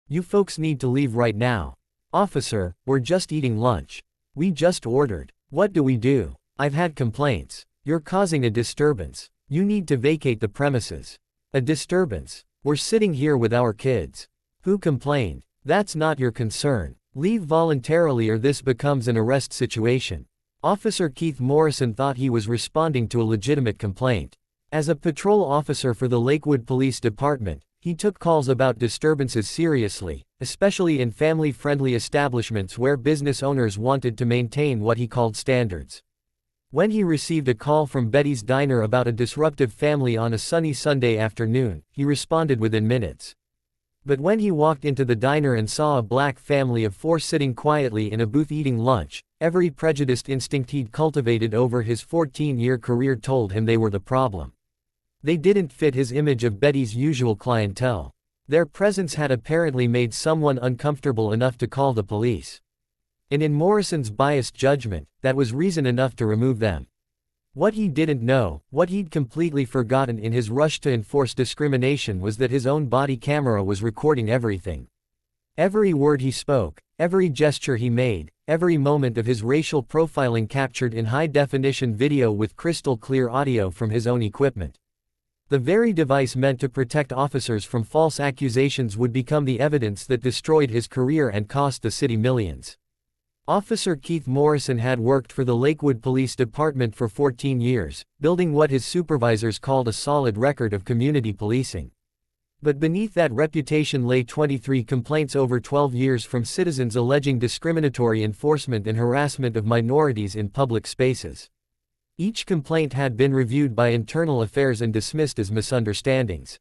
You folks need to leave right now. Officer, we're just eating lunch. We just ordered. What do we do? I've had complaints. You're causing a disturbance. You need to vacate the premises. A disturbance? We're sitting here with our kids. Who complained? That's not your concern. Leave voluntarily or this becomes an arrest situation. Officer Keith Morrison thought he was responding to a legitimate complaint. As a patrol officer for the Lakewood Police Department, he took calls about disturbances seriously, especially in family-friendly establishments where business owners wanted to maintain what he called standards. When he received a call from Betty's Diner about a disruptive family on a sunny Sunday afternoon, he responded within minutes. But when he walked into the diner and saw a black family of 4 sitting quietly in a booth eating lunch, every prejudiced instinct he'd cultivated over his 14-year career told him they were the problem. They didn't fit his image of Betty's usual clientele. Their presence had apparently made someone uncomfortable enough to call the police. And in Morrison's biased judgment, that was reason enough to remove them. What he didn't know, what he'd completely forgotten in his rush to enforce discrimination, was that his own body camera was recording everything. Every word he spoke, every gesture he made, every moment of his racial profiling captured in high-definition video with crystal-clear audio from his own equipment. The very device meant to protect officers from false accusations would become the evidence that destroyed his career and cost the city millions. Officer Keith Morrison had worked for the Lakewood Police Department for 14 years, building what his supervisors called a solid record of community policing. But beneath that reputation lay 23 complaints over 12 years from citizens alleging discriminatory enforcement and harassment of minorities in public spaces. Each complaint had been reviewed by internal affairs and dismissed as misunderstandings.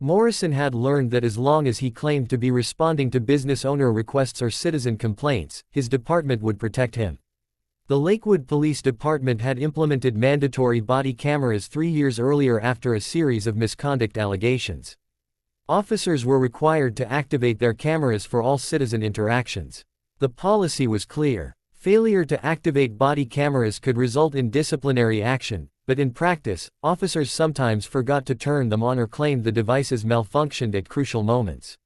Morrison had learned that as long as he claimed to be responding to business owner requests or citizen complaints, his department would protect him. The Lakewood Police Department had implemented mandatory body cameras 3 years earlier after a series of misconduct allegations. Officers were required to activate their cameras for all citizen interactions. The policy was clear. Failure to activate body cameras could result in disciplinary action, but in practice, officers sometimes forgot to turn them on or claimed the devices malfunctioned at crucial moments.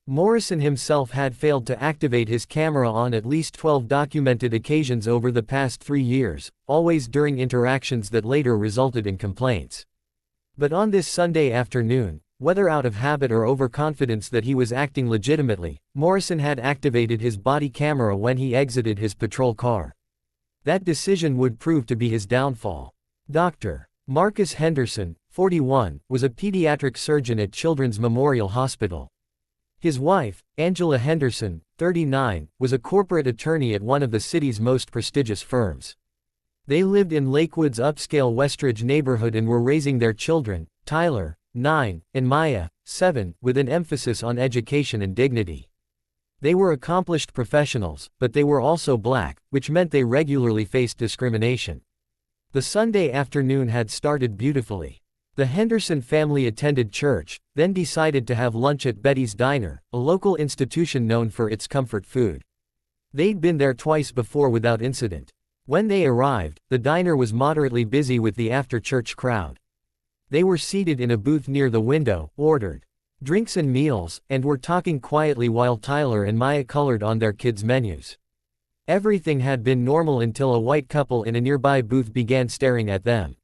Morrison himself had failed to activate his camera on at least 12 documented occasions over the past 3 years, always during interactions that later resulted in complaints. But on this Sunday afternoon, whether out of habit or overconfidence that he was acting legitimately, Morrison had activated his body camera when he exited his patrol car. That decision would prove to be his downfall. Dr. Marcus Henderson, 41, was a pediatric surgeon at Children's Memorial Hospital. His wife, Angela Henderson, 39, was a corporate attorney at one of the city's most prestigious firms. They lived in Lakewood's upscale Westridge neighborhood and were raising their children, Tyler, 9, and Maya, 7, with an emphasis on education and dignity. They were accomplished professionals, but they were also black, which meant they regularly faced discrimination. The Sunday afternoon had started beautifully. The Henderson family attended church, then decided to have lunch at Betty's Diner, a local institution known for its comfort food. They'd been there twice before without incident. When they arrived, the diner was moderately busy with the after-church crowd. They were seated in a booth near the window, ordered drinks and meals, and were talking quietly while Tyler and Maya colored on their kids' menus. Everything had been normal until a white couple in a nearby booth began staring at them.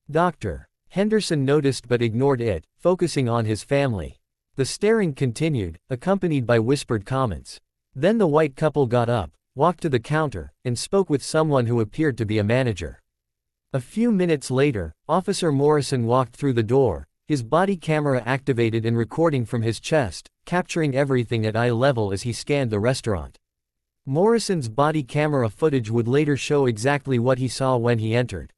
Dr. Henderson noticed but ignored it, focusing on his family. The staring continued, accompanied by whispered comments. Then the white couple got up, walked to the counter, and spoke with someone who appeared to be a manager. A few minutes later, Officer Morrison walked through the door, his body camera activated and recording from his chest, capturing everything at eye level as he scanned the restaurant. Morrison's body camera footage would later show exactly what he saw when he entered.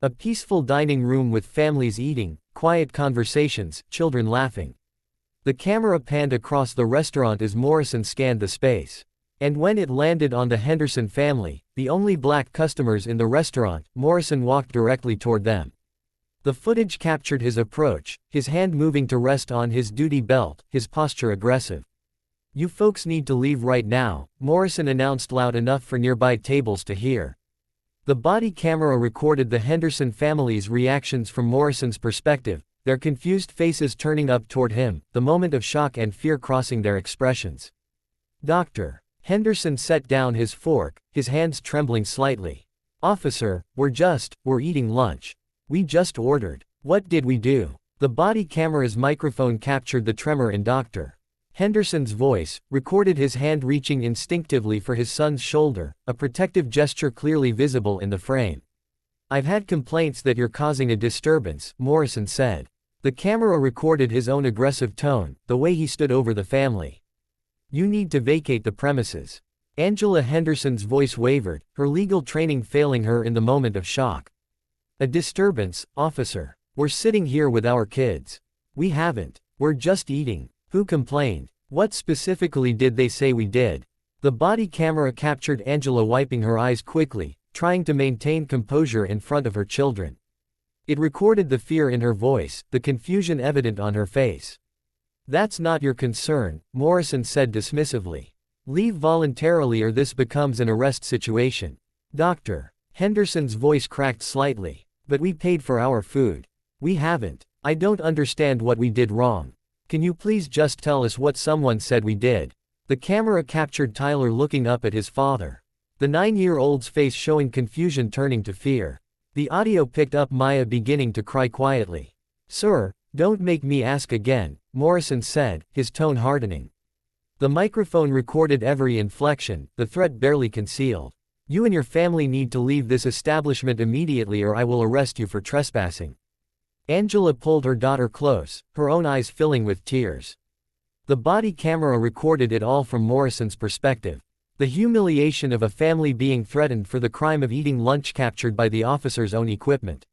A peaceful dining room with families eating, quiet conversations, children laughing. The camera panned across the restaurant as Morrison scanned the space. And when it landed on the Henderson family, the only black customers in the restaurant, Morrison walked directly toward them. The footage captured his approach, his hand moving to rest on his duty belt, his posture aggressive. "You folks need to leave right now," Morrison announced loud enough for nearby tables to hear. The body camera recorded the Henderson family's reactions from Morrison's perspective, their confused faces turning up toward him, the moment of shock and fear crossing their expressions. Dr. Henderson set down his fork, his hands trembling slightly. Officer, we're eating lunch. We just ordered. What did we do? The body camera's microphone captured the tremor in Dr. Henderson's voice, recorded his hand reaching instinctively for his son's shoulder, a protective gesture clearly visible in the frame. I've had complaints that you're causing a disturbance, Morrison said. The camera recorded his own aggressive tone, the way he stood over the family. You need to vacate the premises. Angela Henderson's voice wavered, her legal training failing her in the moment of shock. A disturbance, officer. We're sitting here with our kids. We haven't. We're just eating. Who complained? What specifically did they say we did? The body camera captured Angela wiping her eyes quickly, trying to maintain composure in front of her children. It recorded the fear in her voice, the confusion evident on her face. That's not your concern, Morrison said dismissively. Leave voluntarily or this becomes an arrest situation. Dr. Henderson's voice cracked slightly. But we paid for our food. We haven't. I don't understand what we did wrong. Can you please just tell us what someone said we did? The camera captured Tyler looking up at his father. The 9-year-old's face showing confusion turning to fear. The audio picked up Maya beginning to cry quietly. Sir, don't make me ask again, Morrison said, his tone hardening. The microphone recorded every inflection, the threat barely concealed. You and your family need to leave this establishment immediately or I will arrest you for trespassing. Angela pulled her daughter close, her own eyes filling with tears. The body camera recorded it all from Morrison's perspective. The humiliation of a family being threatened for the crime of eating lunch captured by the officer's own equipment.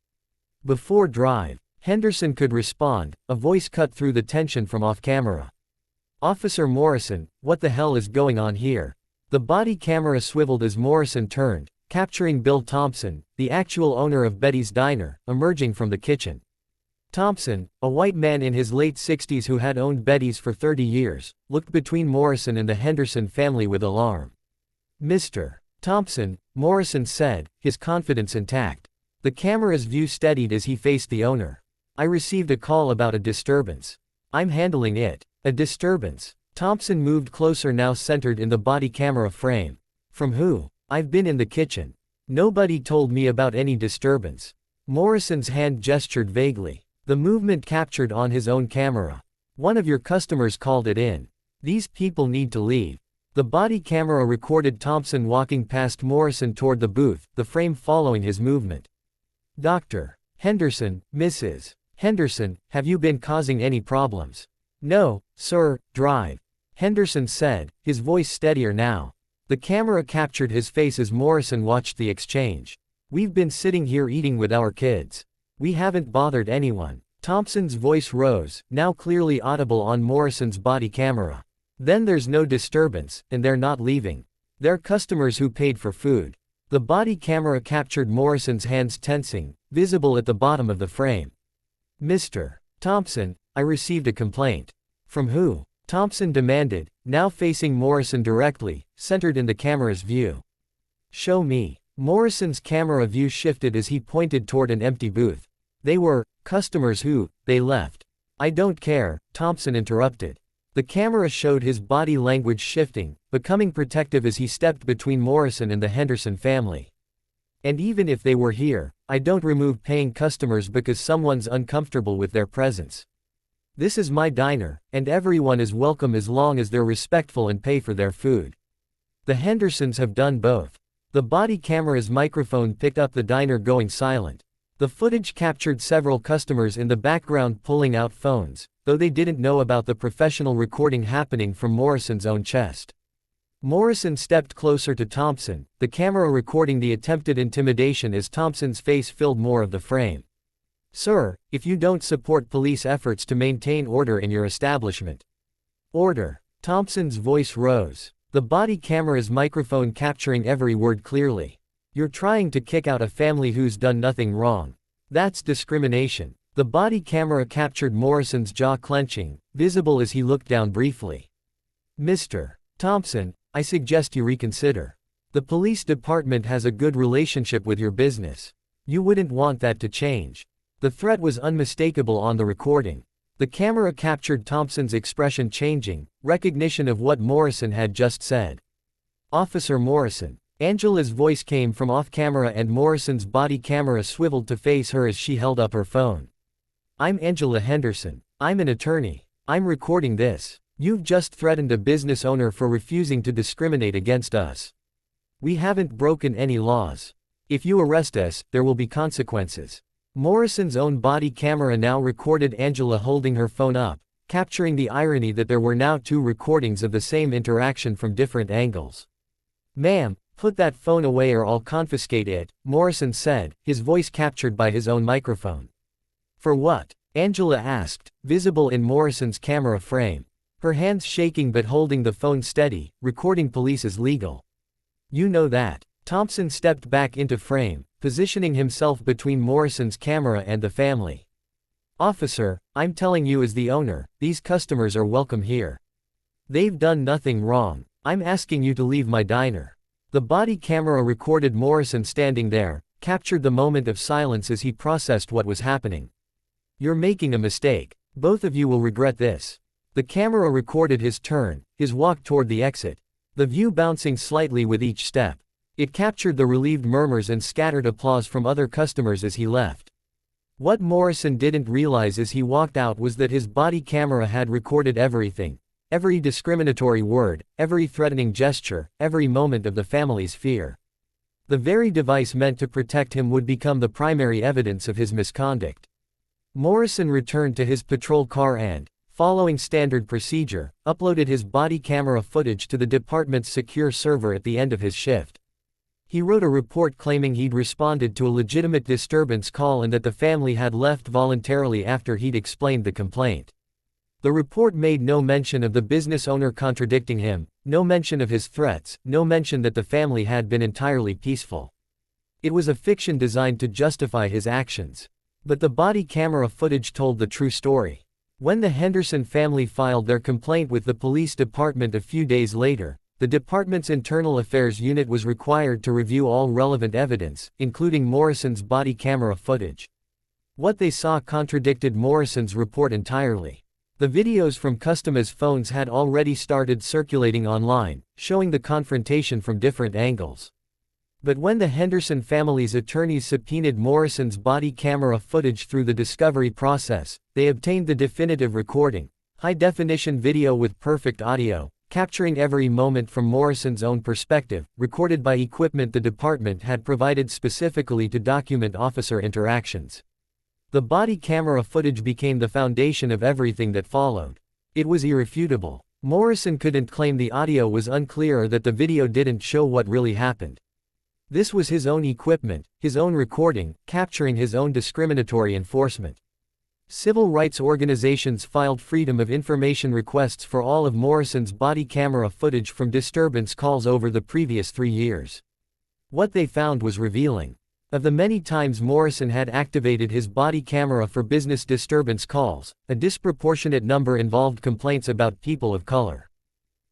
Before drive, Henderson could respond, a voice cut through the tension from off-camera. Officer Morrison, what the hell is going on here? The body camera swiveled as Morrison turned, capturing Bill Thompson, the actual owner of Betty's Diner, emerging from the kitchen. Thompson, a white man in his late 60s who had owned Betty's for 30 years, looked between Morrison and the Henderson family with alarm. Mr. Thompson, Morrison said, his confidence intact. The camera's view steadied as he faced the owner. I received a call about a disturbance. I'm handling it. A disturbance. Thompson moved closer, now centered in the body camera frame. From who? I've been in the kitchen. Nobody told me about any disturbance. Morrison's hand gestured vaguely. The movement captured on his own camera. One of your customers called it in. These people need to leave. The body camera recorded Thompson walking past Morrison toward the booth, the frame following his movement. Dr. Henderson, Mrs. Henderson, have you been causing any problems? No, sir, drive. Henderson said, his voice steadier now. The camera captured his face as Morrison watched the exchange. We've been sitting here eating with our kids. We haven't bothered anyone. Thompson's voice rose, now clearly audible on Morrison's body camera. Then there's no disturbance, and they're not leaving. They're customers who paid for food. The body camera captured Morrison's hands tensing, visible at the bottom of the frame. Mr. Thompson, I received a complaint. From who? Thompson demanded, now facing Morrison directly, centered in the camera's view. Show me. Morrison's camera view shifted as he pointed toward an empty booth. They were customers who, they left. I don't care, Thompson interrupted. The camera showed his body language shifting, becoming protective as he stepped between Morrison and the Henderson family. And even if they were here, I don't remove paying customers because someone's uncomfortable with their presence. This is my diner, and everyone is welcome as long as they're respectful and pay for their food. The Hendersons have done both. The body camera's microphone picked up the diner going silent. The footage captured several customers in the background pulling out phones, though they didn't know about the professional recording happening from Morrison's own chest. Morrison stepped closer to Thompson, the camera recording the attempted intimidation as Thompson's face filled more of the frame. Sir, if you don't support police efforts to maintain order in your establishment. Order. Thompson's voice rose. The body camera's microphone capturing every word clearly. You're trying to kick out a family who's done nothing wrong. That's discrimination. The body camera captured Morrison's jaw clenching, visible as he looked down briefly. Mr. Thompson, I suggest you reconsider. The police department has a good relationship with your business. You wouldn't want that to change. The threat was unmistakable on the recording. The camera captured Thompson's expression changing, recognition of what Morrison had just said. "Officer Morrison." Angela's voice came from off-camera and Morrison's body camera swiveled to face her as she held up her phone. "I'm Angela Henderson. I'm an attorney. I'm recording this. You've just threatened a business owner for refusing to discriminate against us. We haven't broken any laws. If you arrest us, there will be consequences." Morrison's own body camera now recorded Angela holding her phone up, capturing the irony that there were now two recordings of the same interaction from different angles. "Ma'am, put that phone away or I'll confiscate it," Morrison said, his voice captured by his own microphone. "For what?" Angela asked, visible in Morrison's camera frame. Her hands shaking but holding the phone steady. "Recording police is legal. You know that." Thompson stepped back into frame, positioning himself between Morrison's camera and the family. "Officer, I'm telling you as the owner, these customers are welcome here. They've done nothing wrong. I'm asking you to leave my diner." The body camera recorded Morrison standing there, captured the moment of silence as he processed what was happening. "You're making a mistake. Both of you will regret this." The camera recorded his turn, his walk toward the exit, the view bouncing slightly with each step. It captured the relieved murmurs and scattered applause from other customers as he left. What Morrison didn't realize as he walked out was that his body camera had recorded everything. Every discriminatory word, every threatening gesture, every moment of the family's fear. The very device meant to protect him would become the primary evidence of his misconduct. Morrison returned to his patrol car and, following standard procedure, uploaded his body camera footage to the department's secure server at the end of his shift. He wrote a report claiming he'd responded to a legitimate disturbance call and that the family had left voluntarily after he'd explained the complaint. The report made no mention of the business owner contradicting him, no mention of his threats, no mention that the family had been entirely peaceful. It was a fiction designed to justify his actions. But the body camera footage told the true story. When the Henderson family filed their complaint with the police department a few days later, the department's internal affairs unit was required to review all relevant evidence, including Morrison's body camera footage. What they saw contradicted Morrison's report entirely. The videos from customers' phones had already started circulating online, showing the confrontation from different angles. But when the Henderson family's attorneys subpoenaed Morrison's body camera footage through the discovery process, they obtained the definitive recording, high-definition video with perfect audio, capturing every moment from Morrison's own perspective, recorded by equipment the department had provided specifically to document officer interactions. The body camera footage became the foundation of everything that followed. It was irrefutable. Morrison couldn't claim the audio was unclear or that the video didn't show what really happened. This was his own equipment, his own recording, capturing his own discriminatory enforcement. Civil rights organizations filed Freedom of Information requests for all of Morrison's body camera footage from disturbance calls over the previous 3 years. What they found was revealing. Of the many times Morrison had activated his body camera for business disturbance calls, a disproportionate number involved complaints about people of color.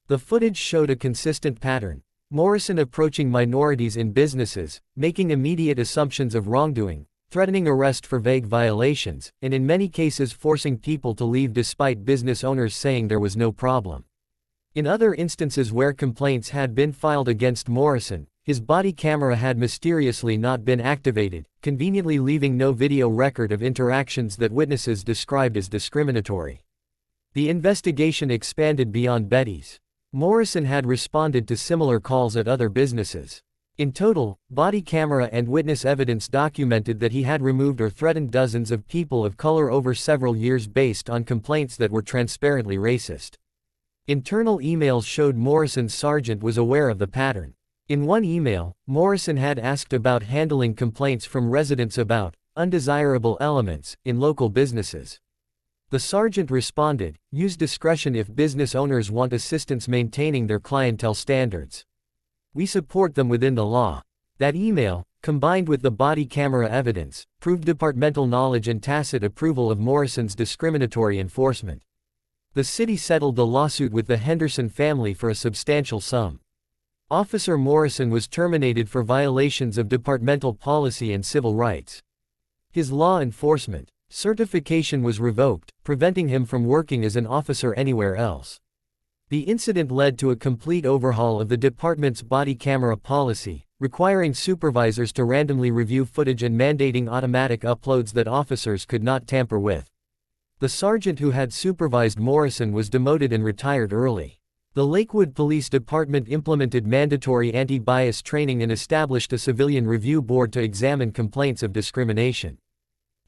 The footage showed a consistent pattern. Morrison approaching minorities in businesses, making immediate assumptions of wrongdoing, threatening arrest for vague violations, and in many cases forcing people to leave despite business owners saying there was no problem. In other instances where complaints had been filed against Morrison, his body camera had mysteriously not been activated, conveniently leaving no video record of interactions that witnesses described as discriminatory. The investigation expanded beyond Betty's. Morrison had responded to similar calls at other businesses. In total, body camera and witness evidence documented that he had removed or threatened dozens of people of color over several years based on complaints that were transparently racist. Internal emails showed Morrison's sergeant was aware of the pattern. In one email, Morrison had asked about handling complaints from residents about undesirable elements in local businesses. The sergeant responded, "Use discretion if business owners want assistance maintaining their clientele standards. We support them within the law." That email, combined with the body camera evidence, proved departmental knowledge and tacit approval of Morrison's discriminatory enforcement. The city settled the lawsuit with the Henderson family for a substantial sum. Officer Morrison was terminated for violations of departmental policy and civil rights. His law enforcement certification was revoked, preventing him from working as an officer anywhere else. The incident led to a complete overhaul of the department's body camera policy, requiring supervisors to randomly review footage and mandating automatic uploads that officers could not tamper with. The sergeant who had supervised Morrison was demoted and retired early. The Lakewood Police Department implemented mandatory anti-bias training and established a civilian review board to examine complaints of discrimination.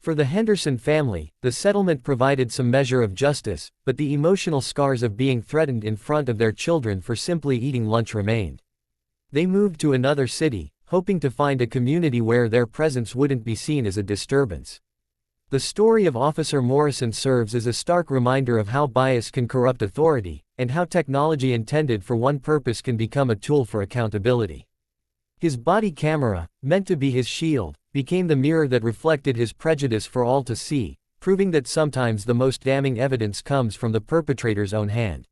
For the Henderson family, the settlement provided some measure of justice, but the emotional scars of being threatened in front of their children for simply eating lunch remained. They moved to another city, hoping to find a community where their presence wouldn't be seen as a disturbance. The story of Officer Morrison serves as a stark reminder of how bias can corrupt authority, and how technology intended for one purpose can become a tool for accountability. His body camera, meant to be his shield, became the mirror that reflected his prejudice for all to see, proving that sometimes the most damning evidence comes from the perpetrator's own hand.